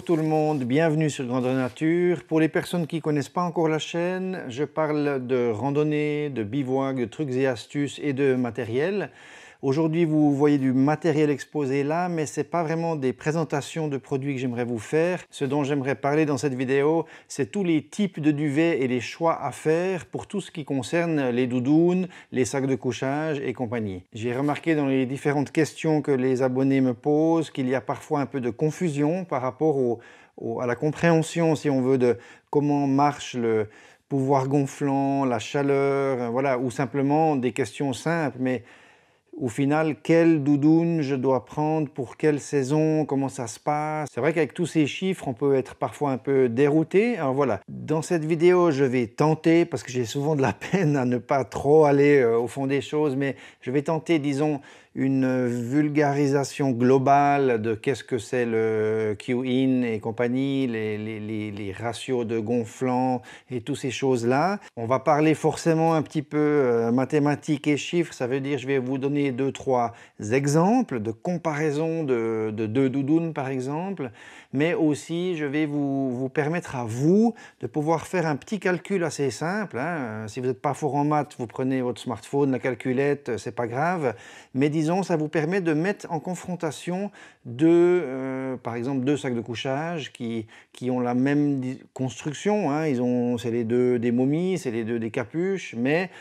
tout le monde, bienvenue sur Grandeur Nature. Pour les personnes qui ne connaissent pas encore la chaîne, je parle de randonnée, de bivouac, de trucs et astuces et de matériel. Aujourd'hui, vous voyez du matériel exposé là, mais ce n'est pas vraiment des présentations de produits que j'aimerais vous faire. Ce dont j'aimerais parler dans cette vidéo, c'est tous les types de duvets et les choix à faire pour tout ce qui concerne les doudounes, les sacs de couchage et compagnie. J'ai remarqué dans les différentes questions que les abonnés me posent qu'il y a parfois un peu de confusion par rapport à la compréhension, si on veut, de comment marche le pouvoir gonflant, la chaleur, voilà, ou simplement des questions simples, mais au final, quelle doudoune je dois prendre pour quelle saison, comment ça se passe. C'est vrai qu'avec tous ces chiffres, on peut être parfois un peu dérouté. Alors voilà, dans cette vidéo, je vais tenter, parce que j'ai souvent de la peine à ne pas trop aller au fond des choses, mais je vais tenter, disons, une vulgarisation globale de qu'est-ce que c'est le Q-in et compagnie, les ratios de gonflant et toutes ces choses-là. On va parler forcément un petit peu mathématiques et chiffres, ça veut dire je vais vous donner 2-3 exemples de comparaison de deux doudounes par exemple, mais aussi je vais vous permettre à vous de pouvoir faire un petit calcul assez simple. Si vous n'êtes pas fort en maths, vous prenez votre smartphone, la calculette, c'est pas grave, mais disons ça vous permet de mettre en confrontation par exemple deux sacs de couchage qui ont la même construction, c'est les deux des momies, c'est les deux des capuches, mais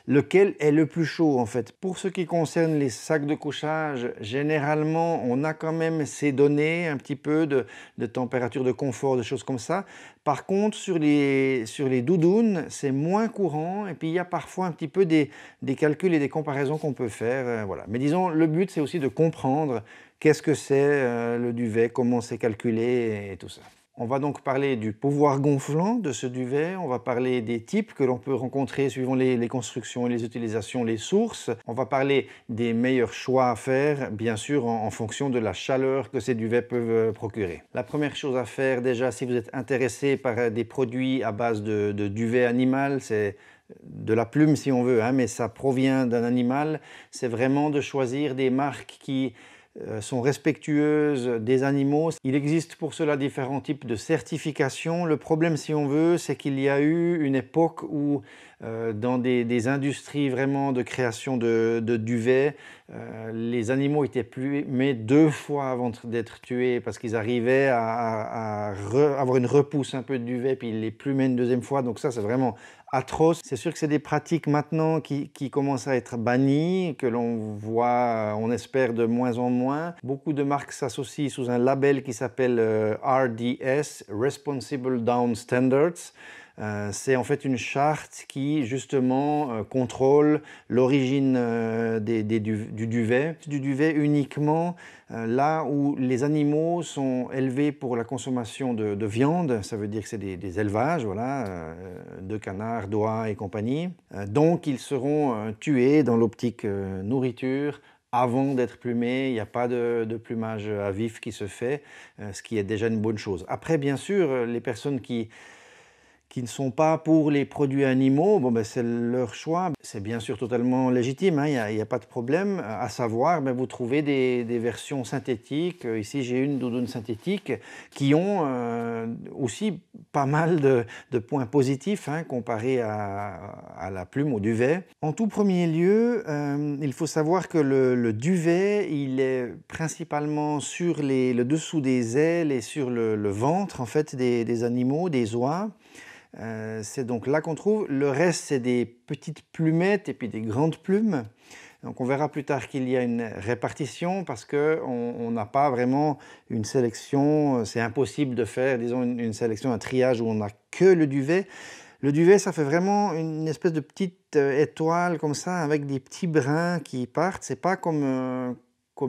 lequel est le plus chaud en fait. Pour ce qui concerne les sacs de couchage, généralement on a quand même ces données un petit peu de température, de confort, de choses comme ça. Par contre sur les doudounes c'est moins courant, et puis il y a parfois un petit peu des calculs et des comparaisons qu'on peut faire, voilà. Mais disons le but c'est aussi de comprendre qu'est-ce que c'est le duvet, comment c'est calculé et tout ça. On va donc parler du pouvoir gonflant de ce duvet, on va parler des types que l'on peut rencontrer suivant les constructions et les utilisations, les sources. On va parler des meilleurs choix à faire, bien sûr en fonction de la chaleur que ces duvets peuvent procurer. La première chose à faire déjà, si vous êtes intéressé par des produits à base de duvet animal, c'est de la plume si on veut, mais ça provient d'un animal, c'est vraiment de choisir des marques qui sont respectueuses des animaux. Il existe pour cela différents types de certifications. Le problème, si on veut, c'est qu'il y a eu une époque où dans des industries vraiment de création de duvets, les animaux étaient plumés 2 fois avant d'être tués parce qu'ils arrivaient à avoir une repousse un peu de duvet, puis ils les plumaient une 2e fois. Donc ça, c'est vraiment atroce. C'est sûr que c'est des pratiques maintenant qui commencent à être bannies, que l'on voit, on espère, de moins en moins. Beaucoup de marques s'associent sous un label qui s'appelle RDS, Responsible Down Standards. C'est en fait une charte qui justement contrôle l'origine du duvet uniquement là où les animaux sont élevés pour la consommation de viande. Ça veut dire que c'est des élevages, voilà, de canards, d'oies et compagnie. Donc ils seront tués dans l'optique nourriture avant d'être plumés. Il n'y a pas de plumage à vif qui se fait, ce qui est déjà une bonne chose. Après, bien sûr, les personnes qui ne sont pas pour les produits animaux, bon, c'est leur choix. C'est bien sûr totalement légitime, il n'y a pas de problème. À savoir, vous trouvez des versions synthétiques. Ici, j'ai une doudoune synthétique qui ont aussi pas mal de points positifs comparé à la plume, au duvet. En tout premier lieu, il faut savoir que le duvet, il est principalement sur le dessous des ailes et sur le ventre en fait, des animaux, des oies. C'est donc là qu'on trouve. Le reste, c'est des petites plumettes et puis des grandes plumes. Donc on verra plus tard qu'il y a une répartition parce qu'on n'a pas vraiment une sélection. C'est impossible de faire, disons, une sélection, un triage où on n'a que le duvet. Le duvet, ça fait vraiment une espèce de petite étoile comme ça avec des petits brins qui partent. C'est pas comme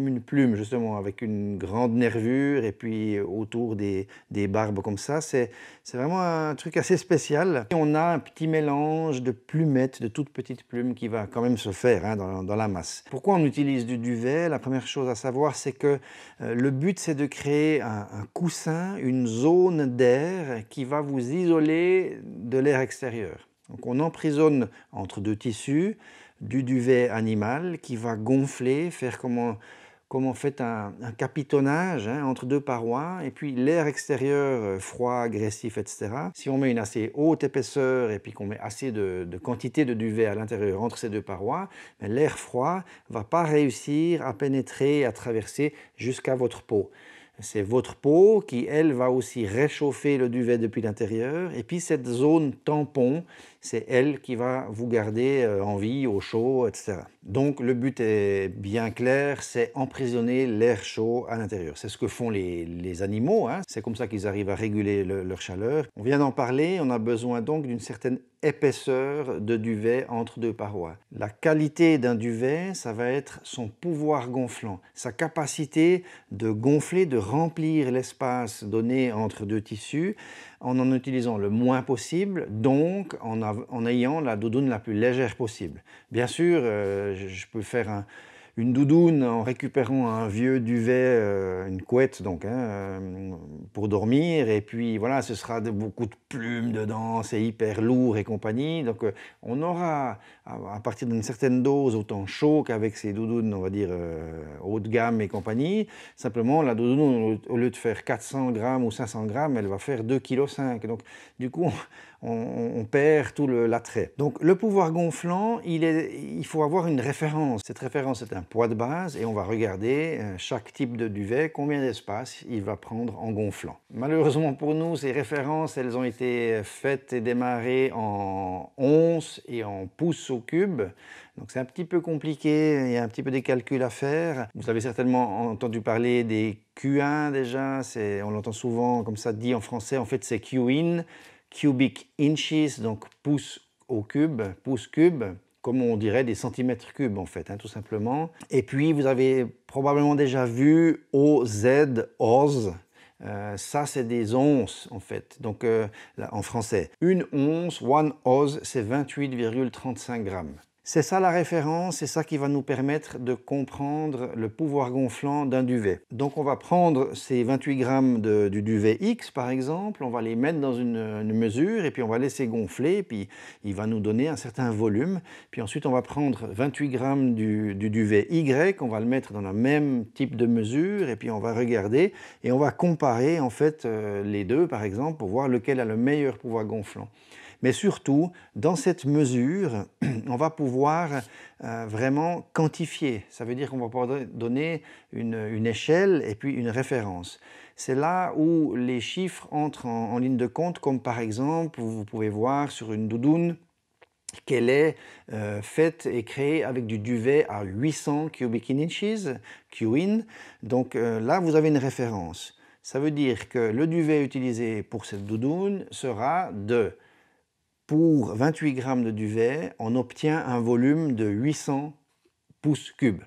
une plume, justement, avec une grande nervure et puis autour des barbes comme ça. C'est vraiment un truc assez spécial. Et on a un petit mélange de plumettes, de toutes petites plumes qui va quand même se faire dans la masse. Pourquoi on utilise du duvet? La première chose à savoir, c'est que le but, c'est de créer un coussin, une zone d'air qui va vous isoler de l'air extérieur. Donc on emprisonne entre deux tissus du duvet animal qui va gonfler, faire comme comme en fait un capitonnage hein, entre deux parois, et puis l'air extérieur froid, agressif, etc. Si on met une assez haute épaisseur et puis qu'on met assez de quantité de duvet à l'intérieur entre ces deux parois, l'air froid ne va pas réussir à pénétrer, à traverser jusqu'à votre peau. C'est votre peau qui, elle, va aussi réchauffer le duvet depuis l'intérieur. Et puis cette zone tampon, c'est elle qui va vous garder en vie, au chaud, etc. Donc le but est bien clair, c'est emprisonner l'air chaud à l'intérieur. C'est ce que font les animaux, hein. C'est comme ça qu'ils arrivent à réguler leur chaleur. On vient d'en parler, on a besoin donc d'une certaine épaisseur de duvet entre deux parois. La qualité d'un duvet, ça va être son pouvoir gonflant, sa capacité de gonfler, de remplir l'espace donné entre deux tissus en utilisant le moins possible, donc en ayant la doudoune la plus légère possible. Bien sûr, je peux faire une doudoune en récupérant un vieux duvet, une couette donc, hein, pour dormir, et puis voilà, ce sera beaucoup de plumes dedans, c'est hyper lourd et compagnie, donc on aura à partir d'une certaine dose autant chaud qu'avec ces doudounes, on va dire haut de gamme et compagnie. Simplement la doudoune, au lieu de faire 400 grammes ou 500 grammes, elle va faire 2,5 kg, donc du coup on perd tout l'attrait. Donc le pouvoir gonflant, il faut avoir une référence. Cette référence est un poids de base et on va regarder chaque type de duvet, combien d'espace il va prendre en gonflant. Malheureusement pour nous, ces références, elles ont été faites et démarrées en onces et en pouces au cube. Donc c'est un petit peu compliqué, il y a un petit peu des calculs à faire. Vous avez certainement entendu parler des Q1 déjà, on l'entend souvent comme ça dit en français, en fait c'est Q-in, cubic inches, donc pouces au cube, pouces cubes, comme on dirait des centimètres cubes en fait, hein, tout simplement. Et puis vous avez probablement déjà vu OZ, oz. Ça c'est des onces en fait, donc là, en français. Une once, one oz, c'est 28,35 grammes. C'est ça la référence, c'est ça qui va nous permettre de comprendre le pouvoir gonflant d'un duvet. Donc on va prendre ces 28 grammes du duvet X par exemple, on va les mettre dans une mesure et puis on va laisser gonfler, puis il va nous donner un certain volume. Puis ensuite on va prendre 28 grammes du duvet Y, on va le mettre dans le même type de mesure et puis on va regarder et on va comparer en fait les deux par exemple pour voir lequel a le meilleur pouvoir gonflant. Mais surtout, dans cette mesure, on va pouvoir vraiment quantifier. Ça veut dire qu'on va pouvoir donner une échelle et puis une référence. C'est là où les chiffres entrent en ligne de compte, comme par exemple, vous pouvez voir sur une doudoune qu'elle est faite et créée avec du duvet à 800 cubic inches, Q-in. Donc là, vous avez une référence. Ça veut dire que le duvet utilisé pour cette doudoune sera pour 28 grammes de duvet, on obtient un volume de 800 pouces cubes.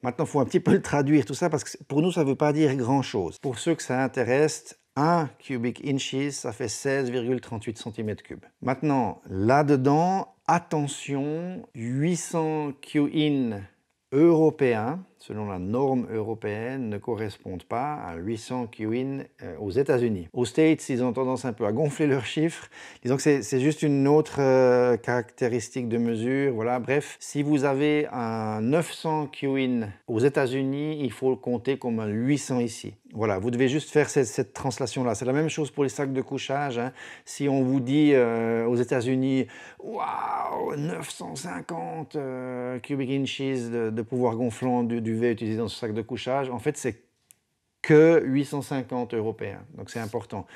Maintenant, il faut un petit peu le traduire tout ça parce que pour nous, ça ne veut pas dire grand-chose. Pour ceux que ça intéresse, 1 cubic inches, ça fait 16,38 cm3. Maintenant, là-dedans, attention, 800 Q-in européens, selon la norme européenne, ne correspondent pas à 800 Q-in aux États-Unis. Aux States, ils ont tendance un peu à gonfler leurs chiffres. Disons que c'est juste une autre caractéristique de mesure. Voilà. Bref, si vous avez un 900 Q-in aux États-Unis, il faut le compter comme un 800 ici. Voilà, vous devez juste faire cette translation-là. C'est la même chose pour les sacs de couchage, hein. Si on vous dit aux États-Unis, waouh, 950 cubic inches de pouvoir gonflant du duvet utilisé dans ce sac de couchage, en fait, c'est que 850 européens. Donc c'est important.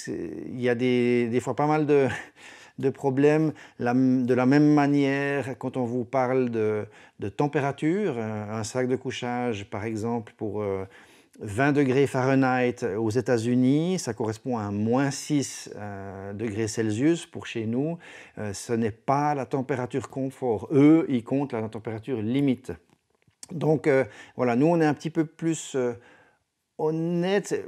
Il y a des fois pas mal de problèmes. De la même manière, quand on vous parle de température, un sac de couchage, par exemple, pour 20 degrés Fahrenheit aux États-Unis, ça correspond à un moins 6 degrés Celsius pour chez nous. Ce n'est pas la température confort. Eux, ils comptent la température limite. Donc voilà, nous on est un petit peu plus honnête.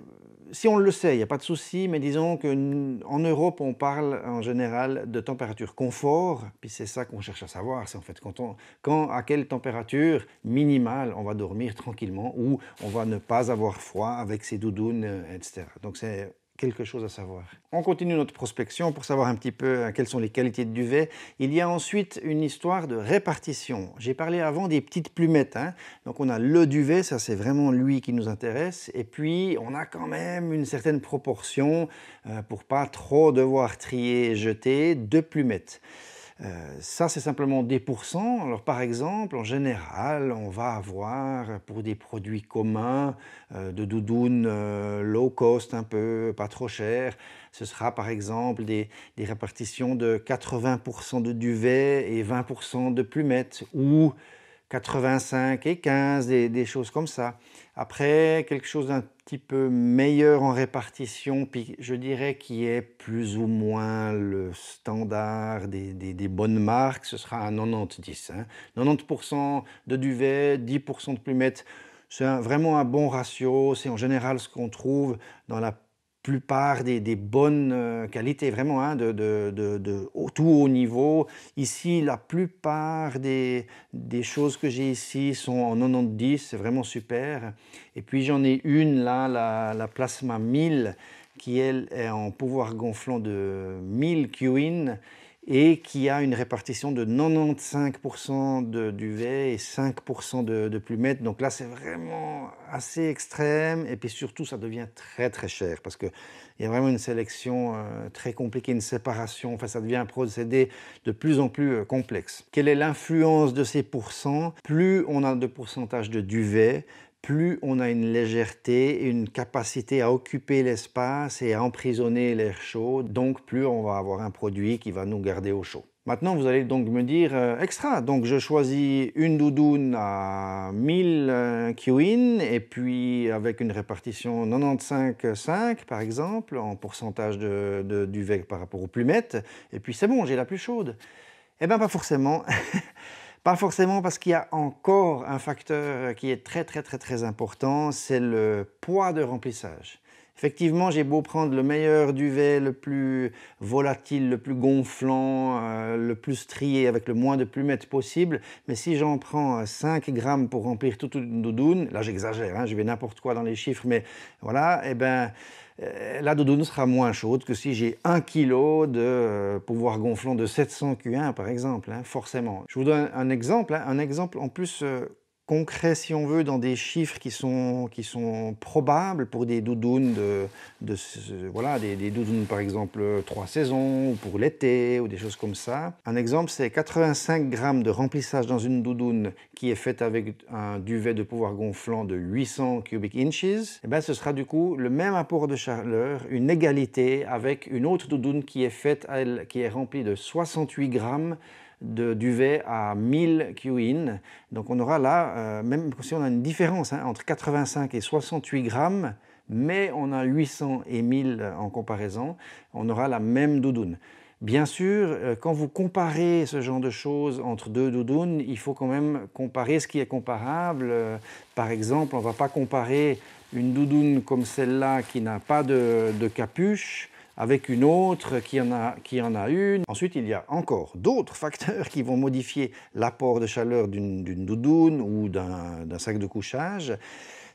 Si on le sait, il n'y a pas de souci, mais disons qu'en Europe, on parle en général de température confort, puis c'est ça qu'on cherche à savoir, c'est en fait à quelle température minimale on va dormir tranquillement ou on va ne pas avoir froid avec ses doudounes, etc. Donc c'est quelque chose à savoir. On continue notre prospection pour savoir un petit peu quelles sont les qualités de duvet. Il y a ensuite une histoire de répartition. J'ai parlé avant des petites plumettes, hein. Donc on a le duvet, ça c'est vraiment lui qui nous intéresse. Et puis on a quand même une certaine proportion, pour pas trop devoir trier et jeter, de plumettes. Ça, c'est simplement des pourcents. Alors, par exemple, en général, on va avoir pour des produits communs de doudounes low cost, un peu, pas trop cher, ce sera par exemple des répartitions de 80% de duvet et 20% de plumettes ou 85 et 15, des choses comme ça. Après, quelque chose d'un petit peu meilleur en répartition, puis je dirais qui est plus ou moins le standard des bonnes marques, ce sera un 90-10. Hein. 90% de duvet, 10% de plumettes, c'est vraiment un bon ratio, c'est en général ce qu'on trouve dans la plupart des bonnes qualités, vraiment, hein, tout haut niveau. Ici, la plupart des choses que j'ai ici sont en 90, c'est vraiment super. Et puis j'en ai une là, la Plasma 1000, qui elle est en pouvoir gonflant de 1000 QIN et qui a une répartition de 95% de duvet et 5% de plumettes. Donc là, c'est vraiment assez extrême. Et puis surtout, ça devient très très cher parce qu'il y a vraiment une sélection très compliquée, une séparation. Enfin, ça devient un procédé de plus en plus complexe. Quelle est l'influence de ces pourcents? Plus on a de pourcentage de duvet, plus on a une légèreté et une capacité à occuper l'espace et à emprisonner l'air chaud, donc plus on va avoir un produit qui va nous garder au chaud. Maintenant, vous allez donc me dire extra. Donc, je choisis une doudoune à 1000 QIN et puis avec une répartition 95-5 par exemple, en pourcentage de duvet par rapport aux plumettes. Et puis c'est bon, j'ai la plus chaude. Eh bien, pas forcément. Pas forcément parce qu'il y a encore un facteur qui est très important, c'est le poids de remplissage. Effectivement, j'ai beau prendre le meilleur duvet, le plus volatile, le plus gonflant, le plus strié avec le moins de plumettes possible, mais si j'en prends 5 grammes pour remplir toute une doudoune, là j'exagère, hein, je vais n'importe quoi dans les chiffres, mais voilà, eh ben, la doudoune sera moins chaude que si j'ai 1 kg de pouvoir gonflant de 700 QI par exemple, hein, forcément. Je vous donne un exemple, hein, un exemple en plus concret si on veut, dans des chiffres qui sont probables pour des doudounes voilà, des doudounes par exemple 3 saisons, ou pour l'été, ou des choses comme ça. Un exemple, c'est 85 grammes de remplissage dans une doudoune qui est faite avec un duvet de pouvoir gonflant de 800 cubic inches. Et bien, ce sera du coup le même apport de chaleur, une égalité avec une autre doudoune qui est faite, qui est remplie de 68 grammes de duvet à 1000 QIN. Donc on aura là, même si on a une différence hein, entre 85 et 68 grammes, mais on a 800 et 1000 en comparaison, on aura la même doudoune. Bien sûr, quand vous comparez ce genre de choses entre deux doudounes, il faut quand même comparer ce qui est comparable. Par exemple, on ne va pas comparer une doudoune comme celle-là qui n'a pas de capuche avec une autre qui en a une. Ensuite, il y a encore d'autres facteurs qui vont modifier l'apport de chaleur d'une doudoune ou d'un sac de couchage.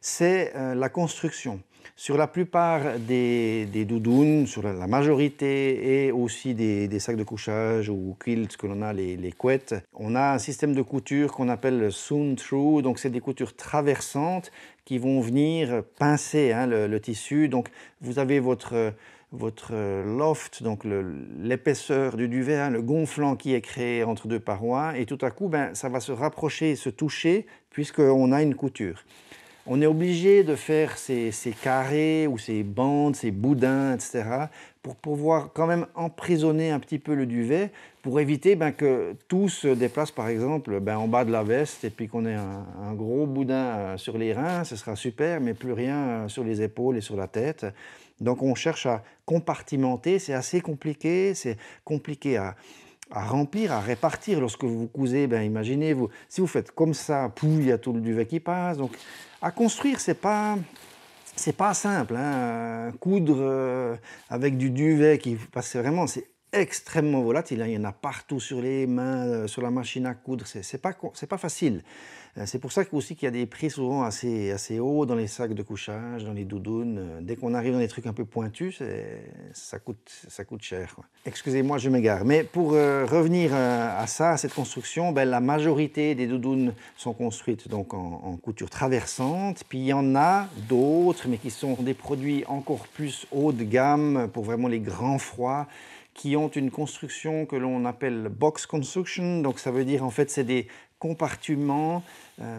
C'est la construction. Sur la plupart des doudounes, sur la majorité, et aussi des sacs de couchage ou quilts que l'on a, les couettes, on a un système de couture qu'on appelle le sewn through. Donc, c'est des coutures traversantes qui vont venir pincer hein, le tissu. Donc, vous avez votre loft, donc l'épaisseur du duvet, hein, le gonflant qui est créé entre deux parois, et tout à coup, ça va se rapprocher, se toucher, puisqu'on a une couture. On est obligé de faire ces carrés ou ces bandes, ces boudins, etc., pour pouvoir quand même emprisonner un petit peu le duvet, pour éviter que tout se déplace, par exemple, en bas de la veste, et puis qu'on ait un gros boudin sur les reins, ce sera super, mais plus rien sur les épaules et sur la tête. Donc on cherche à compartimenter, c'est assez compliqué, c'est compliqué à remplir, à répartir. Lorsque vous cousez, imaginez, si vous faites comme ça, il y a tout le duvet qui passe. Donc à construire, c'est pas simple. Hein. Coudre avec du duvet qui passe vraiment, c'est extrêmement volatile, hein. Il y en a partout sur les mains, sur la machine à coudre, c'est pas facile. C'est pour ça aussi qu'il y a des prix souvent assez hauts dans les sacs de couchage, dans les doudounes. Dès qu'on arrive dans des trucs un peu pointus, ça coûte cher, quoi. Excusez-moi, je m'égare. Mais pour revenir à ça, à cette construction, ben, la majorité des doudounes sont construites donc en couture traversante. Puis il y en a d'autres, mais qui sont des produits encore plus haut de gamme pour vraiment les grands froids, qui ont une construction que l'on appelle box construction. Donc ça veut dire en fait c'est des compartiments,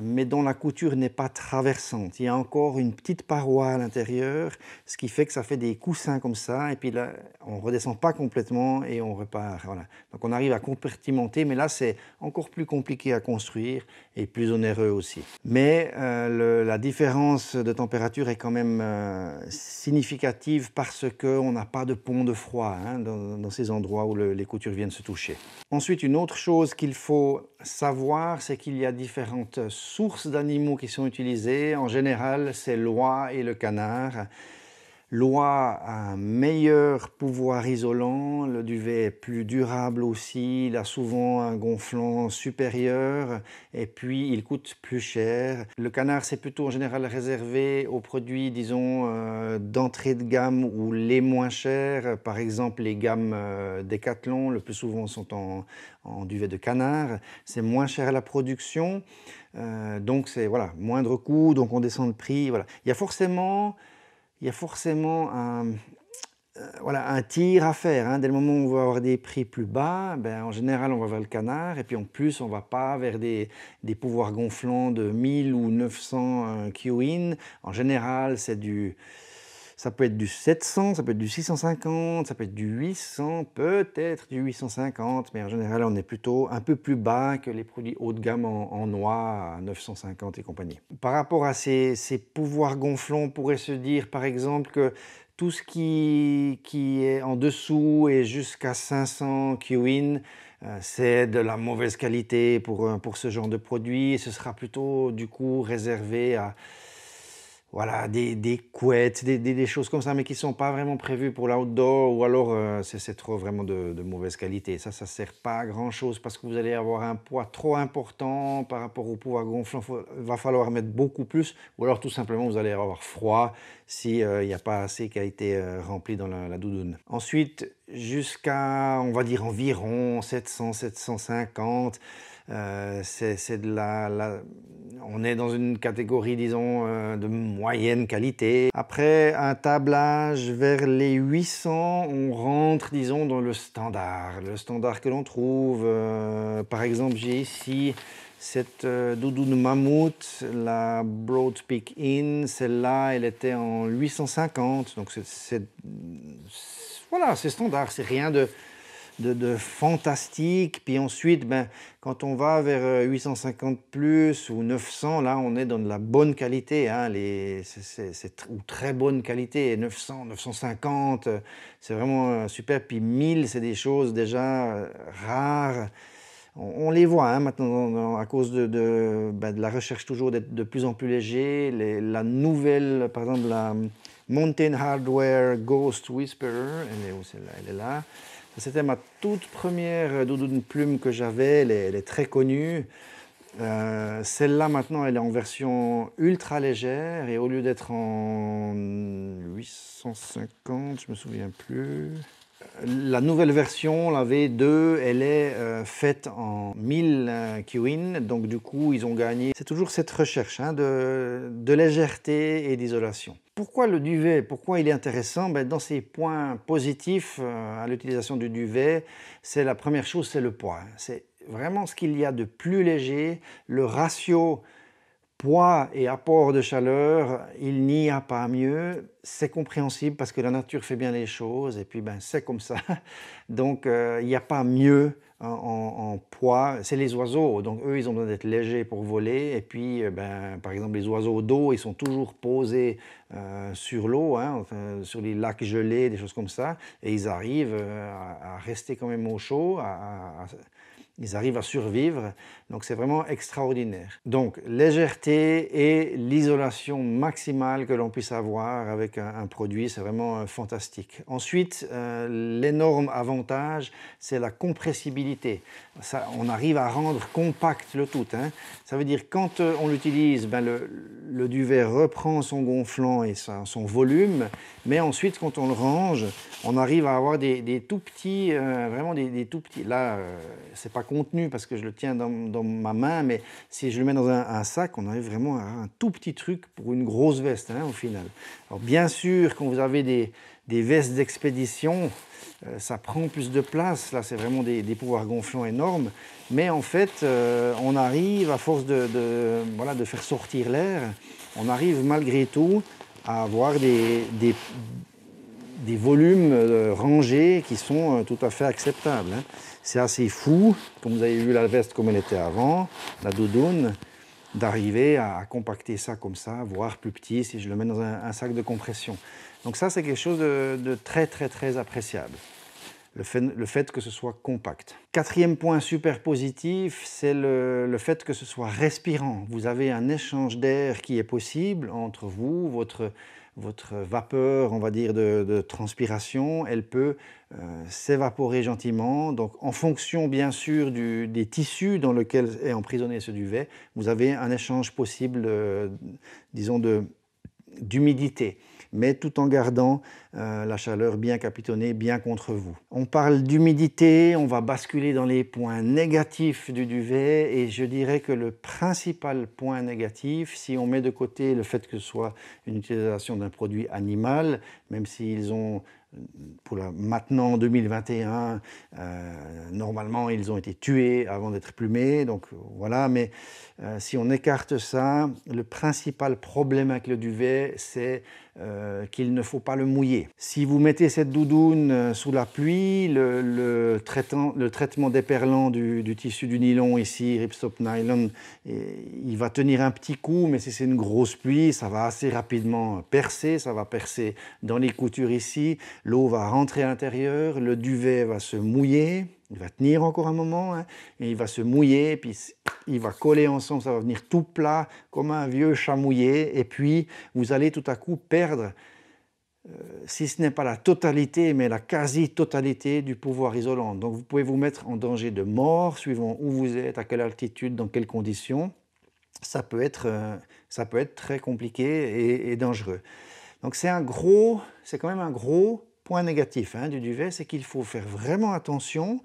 mais dont la couture n'est pas traversante. Il y a encore une petite paroi à l'intérieur, ce qui fait que ça fait des coussins comme ça, et puis là, on ne redescend pas complètement et on repart. Voilà. Donc on arrive à compartimenter, mais là, c'est encore plus compliqué à construire et plus onéreux aussi. Mais la différence de température est quand même significative parce qu'on n'a pas de pont de froid, hein, dans ces endroits où les coutures viennent se toucher. Ensuite, une autre chose qu'il faut savoir, c'est qu'il y a différentes sources d'animaux qui sont utilisées. En général, c'est l'oie et le canard. L'oie a un meilleur pouvoir isolant, le duvet est plus durable aussi, il a souvent un gonflant supérieur et puis il coûte plus cher. Le canard, c'est plutôt en général réservé aux produits, disons, d'entrée de gamme ou les moins chers. Par exemple, les gammes Decathlon, le plus souvent sont en duvet de canard. C'est moins cher à la production, donc c'est voilà, moindre coût, donc on descend le prix. Voilà. Il y a forcément voilà, un tir à faire, hein. Dès le moment où on va avoir des prix plus bas, ben, en général, on va vers le canard. Et puis en plus, on ne va pas vers des pouvoirs gonflants de 1000 ou 900 Qin. En général, ça peut être du 700, ça peut être du 650, ça peut être du 800, peut-être du 850, mais en général, on est plutôt un peu plus bas que les produits haut de gamme en noix à 950 et compagnie. Par rapport à ces pouvoirs gonflants, on pourrait se dire par exemple que tout ce qui est en dessous et jusqu'à 500 Qin, c'est de la mauvaise qualité pour ce genre de produit. Ce sera plutôt du coup réservé à voilà, des couettes, des choses comme ça, mais qui ne sont pas vraiment prévues pour l'outdoor, ou alors c'est trop vraiment de mauvaise qualité. Ça ne sert pas à grand-chose parce que vous allez avoir un poids trop important par rapport au pouvoir gonflant. Il va falloir mettre beaucoup plus, ou alors tout simplement vous allez avoir froid s'il n'y a pas assez qui a été rempli dans la doudoune. Ensuite, jusqu'à, on va dire, environ 700, 750, on est dans une catégorie, disons, de moyenne qualité. Après un tablage vers les 800, on rentre, disons, dans le standard que l'on trouve. Par exemple, j'ai ici cette doudoune mammouth, la Broad Peak Inn. Celle-là, elle était en 850, donc voilà, c'est standard, c'est rien de fantastique. Puis ensuite, ben, quand on va vers 850 plus ou 900, là, on est dans de la bonne qualité, hein, ou très bonne qualité. 900, 950, c'est vraiment super. Puis 1000, c'est des choses déjà rares. On les voit, hein, maintenant à cause ben, de la recherche toujours d'être de plus en plus léger. La nouvelle, par exemple, la Mountain Hardwear Ghost Whisperer, elle est où celle-là? Elle est là. C'était ma toute première doudoune plume que j'avais, elle est très connue. Celle-là maintenant elle est en version ultra légère et au lieu d'être en 850, je me souviens plus. La nouvelle version, la V2, elle est faite en 1000 Qin, donc du coup ils ont gagné. C'est toujours cette recherche, hein, de légèreté et d'isolation. Pourquoi le duvet? Pourquoi il est intéressant? Ben, dans ses points positifs à l'utilisation du duvet, c'est la première chose, c'est le poids. C'est vraiment ce qu'il y a de plus léger. Le ratio poids et apport de chaleur, il n'y a pas mieux. C'est compréhensible parce que la nature fait bien les choses et puis ben, c'est comme ça. Donc il n'y a pas mieux en poids. C'est les oiseaux, donc eux ils ont besoin d'être légers pour voler. Et puis ben, par exemple les oiseaux d'eau, ils sont toujours posés sur l'eau, hein, enfin, sur les lacs gelés, des choses comme ça. Et ils arrivent à rester quand même au chaud, ils arrivent à survivre, donc c'est vraiment extraordinaire. Donc légèreté et l'isolation maximale que l'on puisse avoir avec un produit, c'est vraiment fantastique. Ensuite, l'énorme avantage, c'est la compressibilité. Ça, on arrive à rendre compact le tout, hein. Ça veut dire quand on l'utilise, ben le duvet reprend son gonflant et son volume, mais ensuite quand on le range, on arrive à avoir des tout petits, vraiment des tout petits. Là, c'est pas contenu parce que je le tiens dans ma main, mais si je le mets dans un sac, on arrive vraiment à un tout petit truc pour une grosse veste, hein, au final. Alors bien sûr, quand vous avez des vestes d'expédition, ça prend plus de place. Là, c'est vraiment des pouvoirs gonflants énormes. Mais en fait, on arrive, à force voilà, de faire sortir l'air, on arrive malgré tout à avoir des volumes rangés qui sont tout à fait acceptables, hein. C'est assez fou, comme vous avez vu la veste comme elle était avant, la doudoune, d'arriver à compacter ça comme ça, voire plus petit si je le mets dans un sac de compression. Donc ça, c'est quelque chose de très, très, très appréciable, le fait que ce soit compact. Quatrième point super positif, c'est le fait que ce soit respirant. Vous avez un échange d'air qui est possible entre vous, votre vapeur, on va dire, de transpiration, elle peut s'évaporer gentiment. Donc, en fonction, bien sûr, des tissus dans lesquels est emprisonné ce duvet, vous avez un échange possible, disons, d'humidité, mais tout en gardant la chaleur bien capitonnée, bien contre vous. On parle d'humidité, on va basculer dans les points négatifs du duvet, et je dirais que le principal point négatif, si on met de côté le fait que ce soit une utilisation d'un produit animal, même s'ils ont, maintenant en 2021, normalement ils ont été tués avant d'être plumés, donc voilà, mais si on écarte ça, le principal problème avec le duvet, c'est qu'il ne faut pas le mouiller. Si vous mettez cette doudoune sous la pluie, le traitement déperlant du tissu du nylon ici, Ripstop Nylon, il va tenir un petit coup, mais si c'est une grosse pluie, ça va assez rapidement percer, ça va percer dans les coutures ici, l'eau va rentrer à l'intérieur, le duvet va se mouiller, il va tenir encore un moment, hein, et il va se mouiller, puis il va coller ensemble, ça va venir tout plat, comme un vieux chat mouillé, et puis vous allez tout à coup perdre, si ce n'est pas la totalité, mais la quasi-totalité du pouvoir isolant. Donc vous pouvez vous mettre en danger de mort, suivant où vous êtes, à quelle altitude, dans quelles conditions. Ça peut être très compliqué et dangereux. Donc c'est quand même un gros point négatif, hein, du duvet, c'est qu'il faut faire vraiment attention.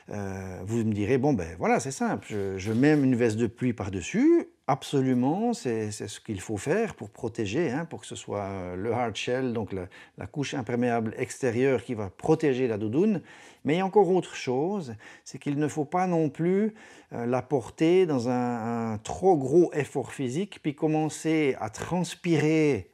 Vous me direz, bon ben voilà, c'est simple, je mets une veste de pluie par-dessus, absolument, c'est ce qu'il faut faire pour protéger, hein, pour que ce soit le hard shell, donc la couche imperméable extérieure qui va protéger la doudoune. Mais il y a encore autre chose, c'est qu'il ne faut pas non plus la porter dans un trop gros effort physique, puis commencer à transpirer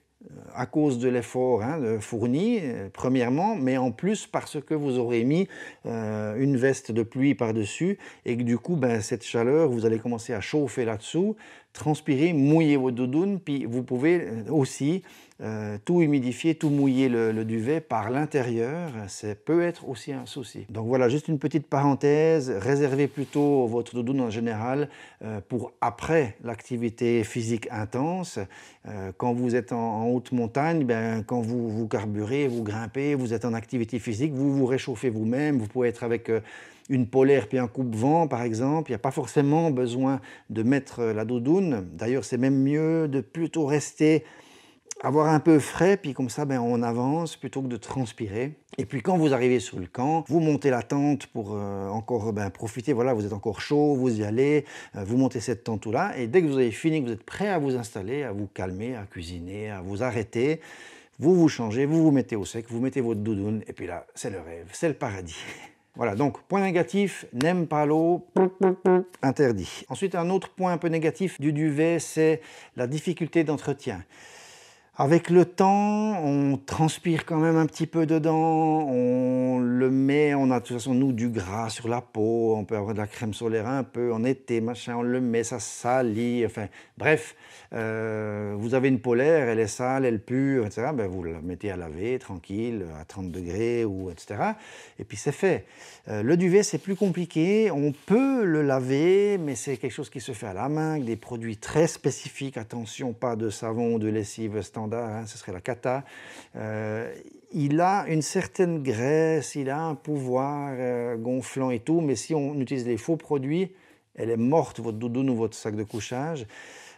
à cause de l'effort, hein, fourni, premièrement, mais en plus parce que vous aurez mis une veste de pluie par-dessus et que du coup, ben, cette chaleur, vous allez commencer à chauffer là-dessous, transpirer, mouiller vos doudounes, puis vous pouvez aussi tout humidifier, tout mouiller le duvet par l'intérieur, ça peut être aussi un souci. Donc voilà, juste une petite parenthèse, réservez plutôt votre doudoune en général pour après l'activité physique intense. Quand vous êtes en haute montagne, ben, quand vous carburez, vous grimpez, vous êtes en activité physique, vous vous réchauffez vous-même, vous pouvez être avec une polaire puis un coupe-vent par exemple, il n'y a pas forcément besoin de mettre la doudoune. D'ailleurs, c'est même mieux de plutôt rester, avoir un peu frais, puis comme ça, ben, on avance plutôt que de transpirer. Et puis quand vous arrivez sur le camp, vous montez la tente pour encore profiter, voilà, vous êtes encore chaud, vous y allez, vous montez cette tente-là, et dès que vous avez fini, que vous êtes prêt à vous installer, à vous calmer, à cuisiner, à vous arrêter, vous vous changez, vous vous mettez au sec, vous mettez votre doudoune, et puis là, c'est le rêve, c'est le paradis. Voilà, donc point négatif, n'aime pas l'eau, interdit. Ensuite, un autre point un peu négatif du duvet, c'est la difficulté d'entretien. Avec le temps, on transpire quand même un petit peu dedans, on le met, on a de toute façon nous du gras sur la peau, on peut avoir de la crème solaire un peu en été, machin, on le met, ça salit, enfin bref, vous avez une polaire, elle est sale, elle pue, etc. Ben, vous la mettez à laver tranquille, à 30 degrés, ou etc. Et puis c'est fait. Le duvet c'est plus compliqué, on peut le laver, mais c'est quelque chose qui se fait à la main, avec des produits très spécifiques, attention, pas de savon ou de lessive standard, hein, ce serait la cata. Il a une certaine graisse, il a un pouvoir gonflant et tout, mais si on utilise les faux produits, elle est morte, votre doudoune ou votre sac de couchage.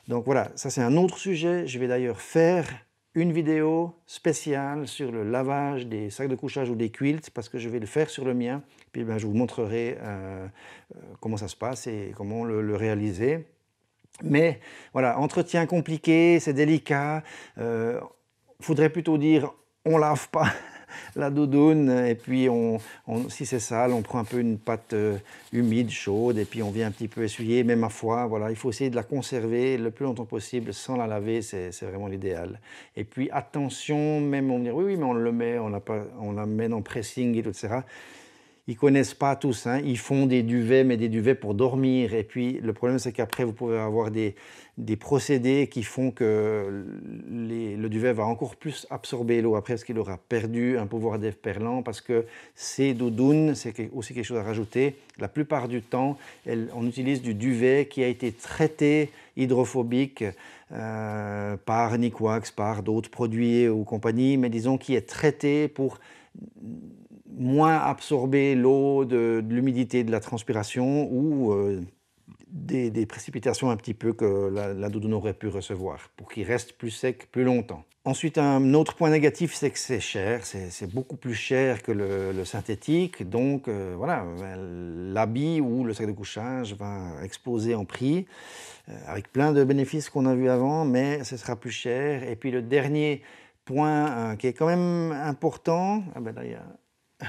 Donc voilà, ça c'est un autre sujet. Je vais d'ailleurs faire une vidéo spéciale sur le lavage des sacs de couchage ou des quilts, parce que je vais le faire sur le mien. Puis ben, je vous montrerai comment ça se passe et comment le réaliser. Mais voilà, entretien compliqué, c'est délicat. Faudrait plutôt dire on lave pas la doudoune et puis si c'est sale, on prend un peu une pâte humide, chaude et puis on vient un petit peu essuyer. Mais ma foi, voilà, il faut essayer de la conserver le plus longtemps possible sans la laver, c'est vraiment l'idéal. Et puis attention, même on me dit oui, mais on le met, on la met en pressing et tout, etc. Ils ne connaissent pas tous, hein. Ils font des duvets, mais des duvets pour dormir. Et puis le problème, c'est qu'après, vous pouvez avoir des procédés qui font que le duvet va encore plus absorber l'eau après, parce qu'il aura perdu un pouvoir déferlant, parce que ces doudounes, c'est aussi quelque chose à rajouter, la plupart du temps, on utilise du duvet qui a été traité hydrophobique par Nikwax, par d'autres produits ou compagnies, mais disons qui est traité pour moins absorber l'eau, de l'humidité, de la transpiration ou des précipitations un petit peu que la doudoune aurait pu recevoir pour qu'il reste plus sec plus longtemps. Ensuite, un autre point négatif, c'est que c'est cher, c'est beaucoup plus cher que le synthétique, donc voilà, l'habit ou le sac de couchage va exploser en prix, avec plein de bénéfices qu'on a vus avant, mais ce sera plus cher. Et puis le dernier point qui est quand même important, ah ben là, il y a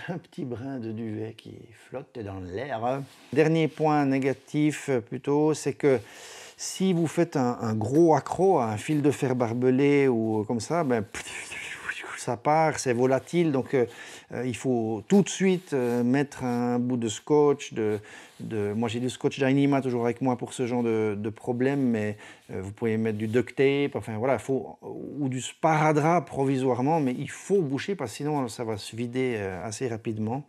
un petit brin de duvet qui flotte dans l'air. Dernier point négatif plutôt, c'est que si vous faites un gros accroc à un fil de fer barbelé ou comme ça, ben, ça part, c'est volatile, donc il faut tout de suite mettre un bout de scotch. Moi j'ai du scotch Dyneema toujours avec moi pour ce genre de problème, mais vous pouvez mettre du duct tape, enfin voilà, ou du sparadrap provisoirement, mais il faut boucher parce que sinon ça va se vider assez rapidement.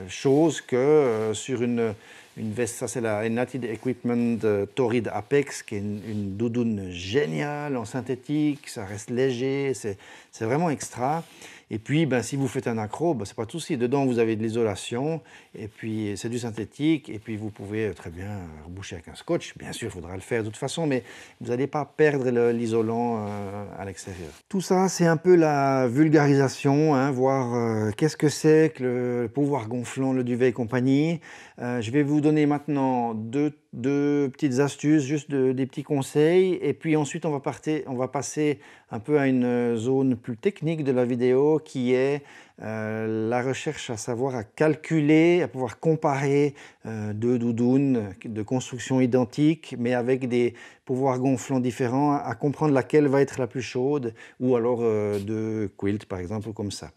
Chose que sur une veste, ça c'est la United Equipment Torrid Apex, qui est une doudoune géniale en synthétique, ça reste léger, c'est vraiment extra. Et puis, ben, si vous faites un accro, ben, c'est pas de souci. Dedans, vous avez de l'isolation, et puis c'est du synthétique, et puis vous pouvez très bien reboucher avec un scotch. Bien sûr, il faudra le faire de toute façon, mais vous n'allez pas perdre l'isolant à l'extérieur. Tout ça, c'est un peu la vulgarisation, hein, voir qu'est-ce que c'est que le pouvoir gonflant, le duvet et compagnie. Je vais vous donner maintenant deux petites astuces, juste des petits conseils, et puis ensuite on va passer un peu à une zone plus technique de la vidéo qui est la recherche à savoir à calculer, à pouvoir comparer deux doudounes de construction identique mais avec des pouvoirs gonflants différents, à comprendre laquelle va être la plus chaude, ou alors deux quilts par exemple comme ça.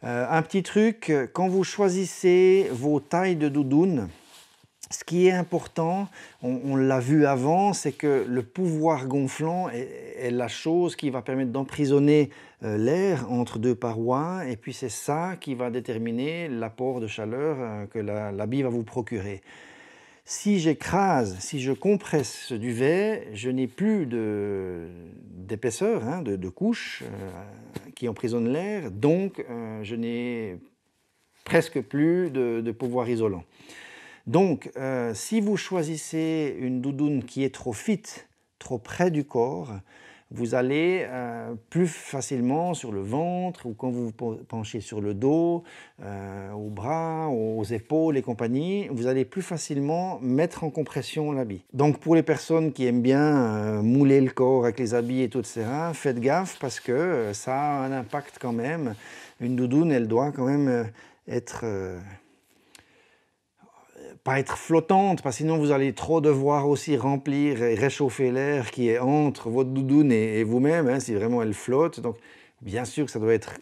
Un petit truc, quand vous choisissez vos tailles de doudoune, ce qui est important, on l'a vu avant, c'est que le pouvoir gonflant est la chose qui va permettre d'emprisonner l'air entre deux parois, et puis c'est ça qui va déterminer l'apport de chaleur que l'habit va vous procurer. Si j'écrase, si je compresse ce duvet, je n'ai plus d'épaisseur, hein, de couche qui emprisonne l'air, donc je n'ai presque plus de pouvoir isolant. Donc, si vous choisissez une doudoune qui est trop fit, trop près du corps, vous allez plus facilement sur le ventre, ou quand vous vous penchez sur le dos, aux bras, aux épaules et compagnie, vous allez plus facilement mettre en compression l'habit. Donc pour les personnes qui aiment bien mouler le corps avec les habits et tout, etc., faites gaffe parce que ça a un impact quand même. Une doudoune, elle doit quand même être pas être flottante, parce que sinon vous allez trop devoir aussi remplir et réchauffer l'air qui est entre votre doudoune et vous-même, hein, si vraiment elle flotte. Donc bien sûr que ça doit être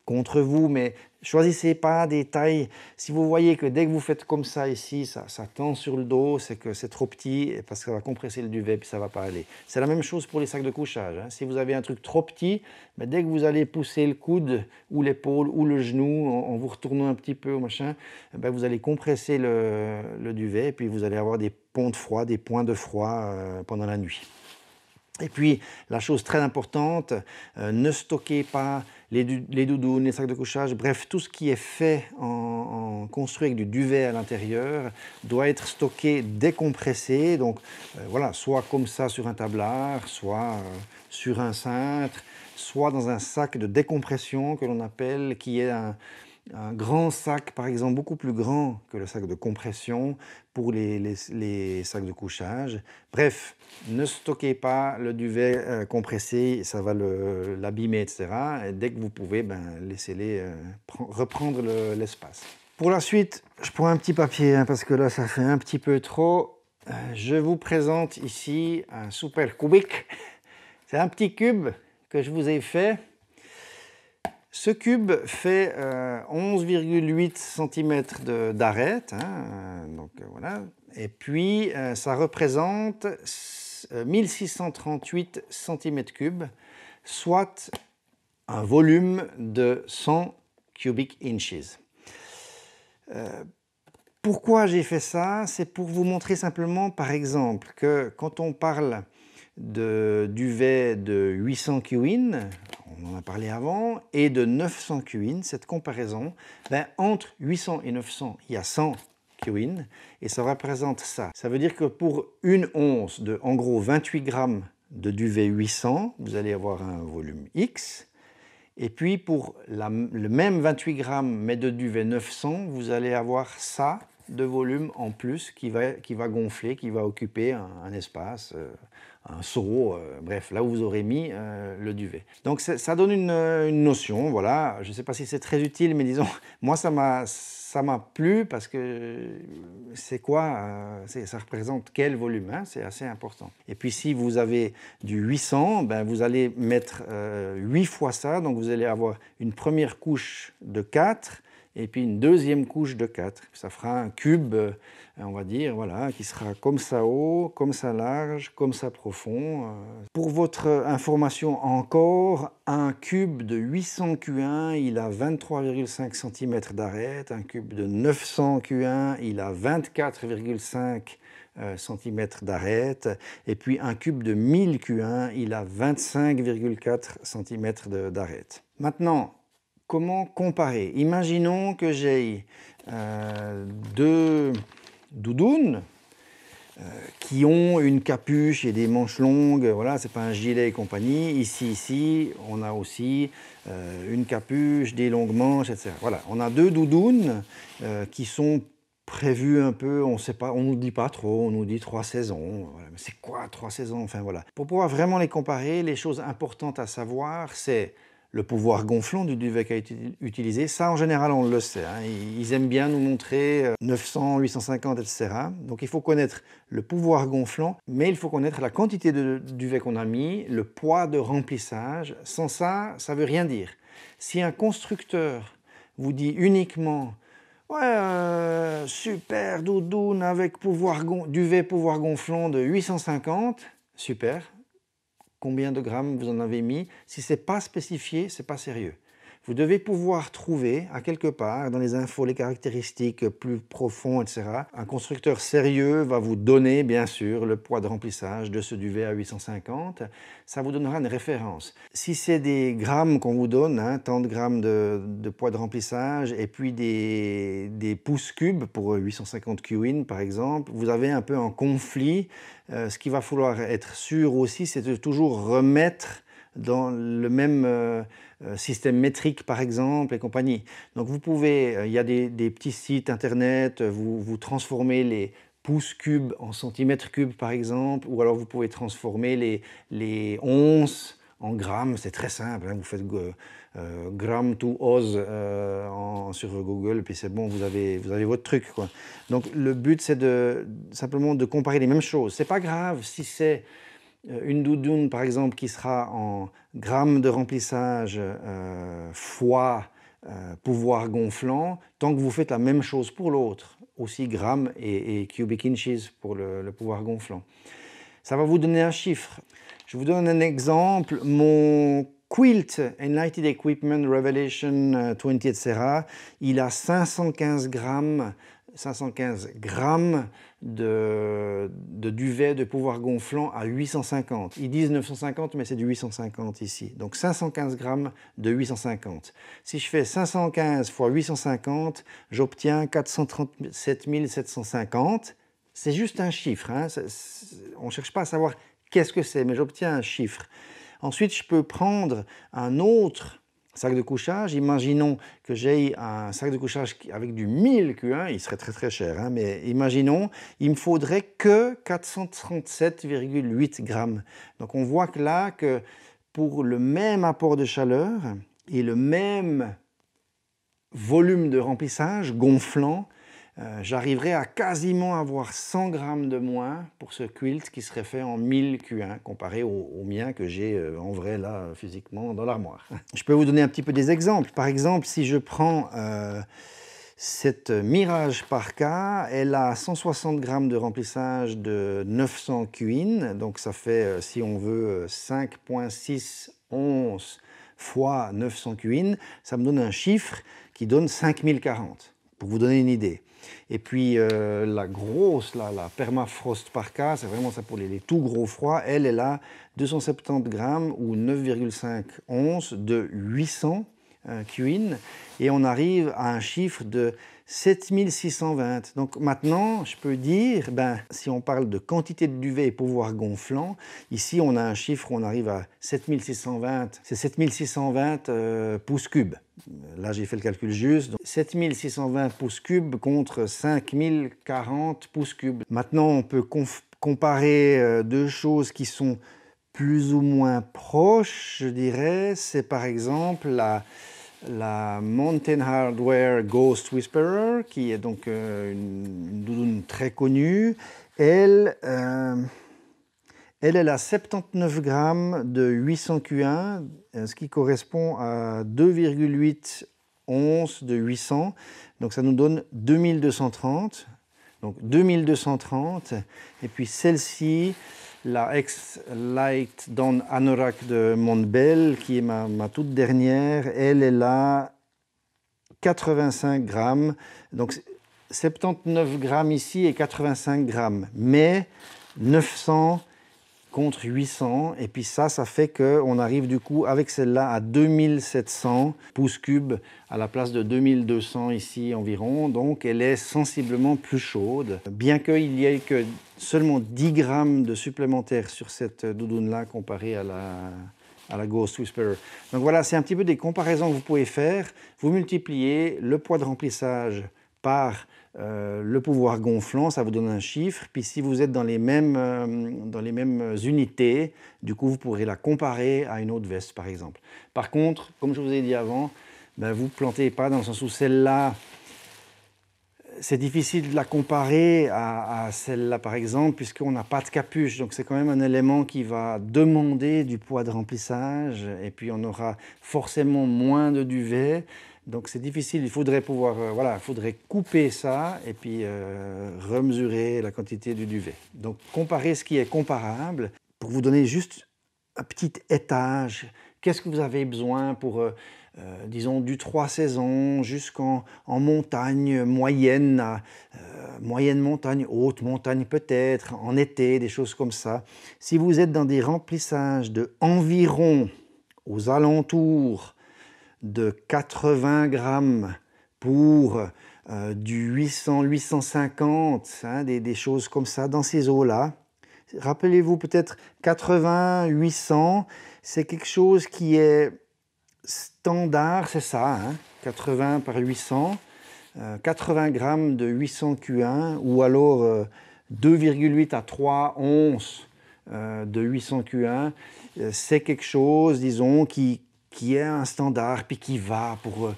contre vous, mais choisissez pas des tailles. Si vous voyez que dès que vous faites comme ça ici, ça tend sur le dos, c'est que c'est trop petit, parce que ça va compresser le duvet, puis ça va pas aller. C'est la même chose pour les sacs de couchage, hein. Si vous avez un truc trop petit, ben dès que vous allez pousser le coude, ou l'épaule, ou le genou, en vous retournant un petit peu, machin, ben vous allez compresser le duvet, et puis vous allez avoir des ponts de froid, des points de froid pendant la nuit. Et puis, la chose très importante, ne stockez pas les doudounes, les sacs de couchage, bref, tout ce qui est fait en construit avec du duvet à l'intérieur doit être stocké décompressé. Donc voilà, soit comme ça sur un tablard, soit sur un cintre, soit dans un sac de décompression que l'on appelle, qui est un grand sac, par exemple, beaucoup plus grand que le sac de compression pour les sacs de couchage. Bref, ne stockez pas le duvet compressé, ça va l'abîmer, etc. Et dès que vous pouvez, ben, laissez-les reprendre l'espace. Pour la suite, je prends un petit papier, hein, parce que là, ça fait un petit peu trop. Je vous présente ici un super cubique. C'est un petit cube que je vous ai fait. Ce cube fait 11,8 cm d'arête, hein, donc voilà. Et puis ça représente 1638 cm3, soit un volume de 100 cubic inches. Pourquoi j'ai fait ça? C'est pour vous montrer simplement, par exemple, que quand on parle de duvet de 800 QIN, on en a parlé avant, et de 900 QIN, cette comparaison, ben, entre 800 et 900, il y a 100 QIN, et ça représente ça. Ça veut dire que pour une once de, en gros, 28 grammes de duvet 800, vous allez avoir un volume X, et puis pour le même 28 grammes, mais de duvet 900, vous allez avoir ça de volume en plus qui va gonfler, qui va occuper un espace, un seau, bref, là où vous aurez mis le duvet. Donc ça donne une notion, voilà. Je ne sais pas si c'est très utile, mais disons, moi ça m'a plu parce que c'est quoi, ça représente quel volume, hein, c'est assez important. Et puis si vous avez du 800, ben, vous allez mettre 8 fois ça, donc vous allez avoir une première couche de 4, et puis une deuxième couche de 4. Ça fera un cube, on va dire, voilà, qui sera comme ça haut, comme ça large, comme ça profond. Pour votre information encore, un cube de 800 Q1, il a 23,5 cm d'arête. Un cube de 900 Q1, il a 24,5 cm d'arête. Et puis un cube de 1000 Q1, il a 25,4 cm d'arête. Maintenant, comment comparer? Imaginons que j'ai deux doudounes qui ont une capuche et des manches longues, voilà, c'est pas un gilet et compagnie. Ici, on a aussi une capuche, des longues manches, etc. Voilà, on a deux doudounes qui sont prévues un peu, on sait pas, on nous dit pas trop, on nous dit 3 saisons. Voilà. Mais c'est quoi 3 saisons? Enfin voilà. Pour pouvoir vraiment les comparer, les choses importantes à savoir, c'est le pouvoir gonflant du duvet qui a été utilisé. Ça, en général, on le sait, hein. Ils aiment bien nous montrer 900, 850, etc. Donc il faut connaître le pouvoir gonflant, mais il faut connaître la quantité de duvet qu'on a mis, le poids de remplissage. Sans ça, ça ne veut rien dire. Si un constructeur vous dit uniquement « Ouais, super doudoune avec duvet pouvoir gonflant de 850 », super. Combien de grammes vous en avez mis? Si ce n'est pas spécifié, ce n'est pas sérieux. Vous devez pouvoir trouver à quelque part dans les infos, les caractéristiques plus profondes, etc. Un constructeur sérieux va vous donner bien sûr le poids de remplissage de ce duvet à 850. Ça vous donnera une référence. Si c'est des grammes qu'on vous donne, hein, tant de grammes de poids de remplissage et puis des pouces cubes pour 850 QIN par exemple, vous avez un peu un conflit. Ce qu'il va falloir être sûr aussi, c'est de toujours remettre dans le même système métrique par exemple et compagnie. Donc vous pouvez, il y a des petits sites internet, vous transformez les pouces cubes en centimètres cubes par exemple, ou alors vous pouvez transformer les onces en grammes, c'est très simple, hein, vous faites gramme to oz sur Google, puis c'est bon, vous avez votre truc, quoi. Donc le but, c'est simplement de comparer les mêmes choses. C'est pas grave si c'est une doudoune, par exemple, qui sera en grammes de remplissage fois pouvoir gonflant, tant que vous faites la même chose pour l'autre, aussi grammes et cubic inches pour le pouvoir gonflant. Ça va vous donner un chiffre. Je vous donne un exemple. Mon Quilt Enlightened Equipment Revelation 20, etc., il a 515 grammes de duvet de pouvoir gonflant à 850. Ils disent 950, mais c'est du 850 ici. Donc 515 grammes de 850. Si je fais 515 fois 850, j'obtiens 437 750. C'est juste un chiffre, hein. On ne cherche pas à savoir qu'est-ce que c'est, mais j'obtiens un chiffre. Ensuite, je peux prendre un autre sac de couchage. Imaginons que j'ai un sac de couchage avec du 1000 Q1, il serait très très cher, hein, mais imaginons, il me faudrait que 437,8 grammes. Donc on voit que là, que pour le même apport de chaleur et le même volume de remplissage gonflant, j'arriverai à quasiment avoir 100 grammes de moins pour ce quilt qui serait fait en 1000 Q1 comparé au mien que j'ai en vrai là physiquement dans l'armoire. Je peux vous donner un petit peu des exemples. Par exemple, si je prends cette Mirage Parka, elle a 160 grammes de remplissage de 900 Q-in, donc ça fait, si on veut, 5,6 onces fois 900 Q-in, ça me donne un chiffre qui donne 5040, pour vous donner une idée. Et puis la grosse, la Permafrost Parka, c'est vraiment ça pour les tout gros froids, elle a 270 grammes ou 9,5 onces de 800 Q-in, et on arrive à un chiffre de 7620. Donc maintenant, je peux dire, si on parle de quantité de duvet et pouvoir gonflant, ici on a un chiffre où on arrive à 7620, c'est 7620 pouces cubes. Là j'ai fait le calcul juste, donc 7620 pouces cubes contre 5040 pouces cubes. Maintenant on peut comparer deux choses qui sont plus ou moins proches, je dirais. C'est par exemple la Mountain Hardwear Ghost Whisperer, qui est donc une doudoune très connue. Elle a 79 grammes de 800 Q1, ce qui correspond à 2,8 onces de 800. Donc ça nous donne 2230. Donc 2230. Et puis celle-ci, la X-Light Dawn Anorak de Montbel, qui est ma toute dernière, elle a 85 grammes. Donc 79 grammes ici et 85 grammes. Mais 900 contre 800, et puis ça fait qu'on arrive du coup avec celle-là à 2700 pouces cubes à la place de 2200 ici environ, donc elle est sensiblement plus chaude, bien qu'il n'y ait que seulement 10 grammes de supplémentaire sur cette doudoune-là comparée à la Ghost Whisperer. Donc voilà, c'est un petit peu des comparaisons que vous pouvez faire. Vous multipliez le poids de remplissage par le pouvoir gonflant, ça vous donne un chiffre. Puis si vous êtes dans les mêmes unités, du coup vous pourrez la comparer à une autre veste par exemple. Par contre, comme je vous ai dit avant, vous ne plantez pas dans le sens où celle-là, c'est difficile de la comparer à celle-là par exemple, puisqu'on n'a pas de capuche. Donc c'est quand même un élément qui va demander du poids de remplissage, et puis on aura forcément moins de duvet. Donc c'est difficile, il faudrait pouvoir, il faudrait couper ça et puis remesurer la quantité du duvet. Donc comparer ce qui est comparable, pour vous donner juste un petit étage, qu'est-ce que vous avez besoin pour, disons, du 3 saisons jusqu'en montagne moyenne, moyenne montagne, haute montagne peut-être, en été, des choses comme ça. Si vous êtes dans des remplissages de environ, aux alentours, de 80 grammes pour du 800, 850, hein, des choses comme ça dans ces eaux-là. Rappelez-vous peut-être 80, 800, c'est quelque chose qui est standard, c'est ça, hein, 80 par 800, 80 grammes de 800 Q1 ou alors 2,8 à 3 onces de 800 Q1, c'est quelque chose, disons, qui est un standard, puis qui va pour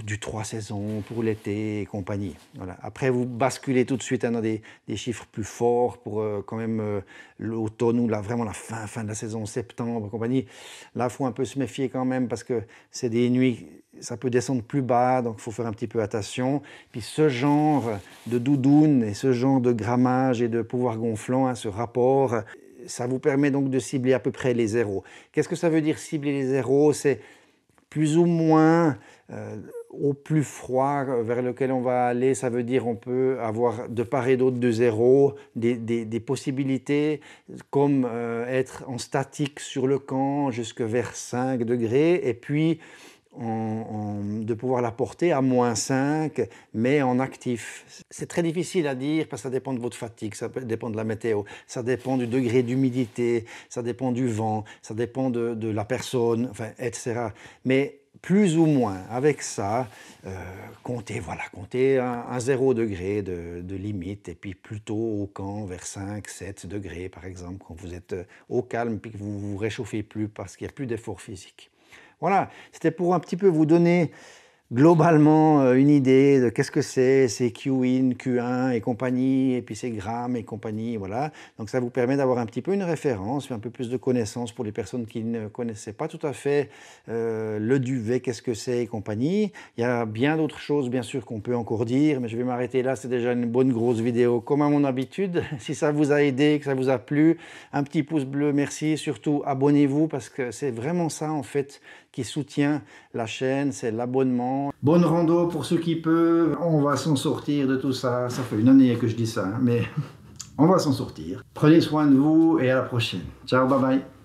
du 3 saisons, pour l'été et compagnie. Voilà. Après, vous basculez tout de suite dans des chiffres plus forts pour quand même l'automne ou vraiment la fin de la saison, septembre et compagnie. Là, il faut un peu se méfier quand même parce que c'est des nuits, ça peut descendre plus bas, donc il faut faire un petit peu attention. Puis ce genre de doudoune et ce genre de grammage et de pouvoir gonflant, hein, ce rapport, ça vous permet donc de cibler à peu près les zéros. Qu'est-ce que ça veut dire cibler les zéros? C'est plus ou moins au plus froid vers lequel on va aller, ça veut dire on peut avoir de part et d'autre de zéro des possibilités comme être en statique sur le camp jusque vers 5 degrés et puis de pouvoir la porter à -5 mais en actif. C'est très difficile à dire parce que ça dépend de votre fatigue, ça dépend de la météo, ça dépend du degré d'humidité, ça dépend du vent, ça dépend de la personne, enfin, etc. Mais plus ou moins avec ça, comptez un 0 degré de limite et puis plutôt au camp vers 5-7 degrés par exemple quand vous êtes au calme puis que vous vous réchauffez plus parce qu'il n'y a plus d'effort physique. Voilà, c'était pour un petit peu vous donner globalement une idée de qu'est-ce que c'est Q-in, Q1 et compagnie, et puis c'est grammes et compagnie, voilà. Donc ça vous permet d'avoir un petit peu une référence, un peu plus de connaissances pour les personnes qui ne connaissaient pas tout à fait le duvet, qu'est-ce que c'est et compagnie. Il y a bien d'autres choses, bien sûr, qu'on peut encore dire, mais je vais m'arrêter là, c'est déjà une bonne grosse vidéo, comme à mon habitude. Si ça vous a aidé, que ça vous a plu, un petit pouce bleu, merci. Surtout, abonnez-vous, parce que c'est vraiment ça, en fait, qui soutient la chaîne, c'est l'abonnement. Bonne rando pour ceux qui peuvent, on va s'en sortir de tout ça. Ça fait une année que je dis ça, hein, mais on va s'en sortir. Prenez soin de vous et à la prochaine. Ciao, bye bye.